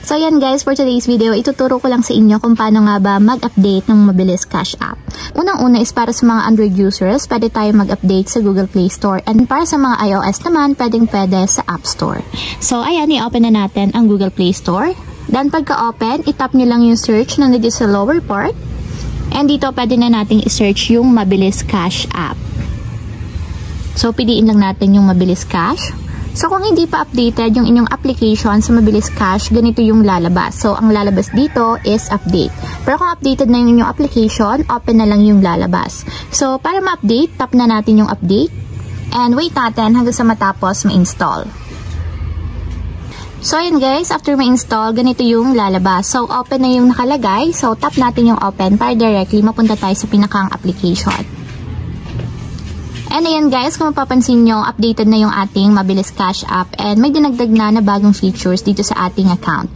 So ayan guys, for today's video, ituturo ko lang sa inyo kung paano nga ba mag-update ng Mabilis Cash app. Unang-una is para sa mga Android users, pwede tayo mag-update sa Google Play Store. And para sa mga iOS naman, pwede sa App Store. So ayan, i-open na natin ang Google Play Store. Then pagka-open, itap nyo lang yung search na nandito sa lower part. And dito, pwede na natin i-search yung Mabilis Cash app. So piliin lang natin yung Mabilis Cash. So kung hindi pa updated yung inyong application sa Mabilis Cash, ganito yung lalabas. So ang lalabas dito is update. Pero kung updated na yung inyong application, open na lang yung lalabas. So para ma-update, tap na natin yung update. And wait natin hanggang sa matapos ma-install. So ayan guys, after ma-install, ganito yung lalabas. So open na yung nakalagay. So tap natin yung open para directly mapunta tayo sa pinakang application. And ayan guys, kung mapapansin nyo, updated na yung ating Mabilis Cash app and may dinagdag na bagong features dito sa ating account.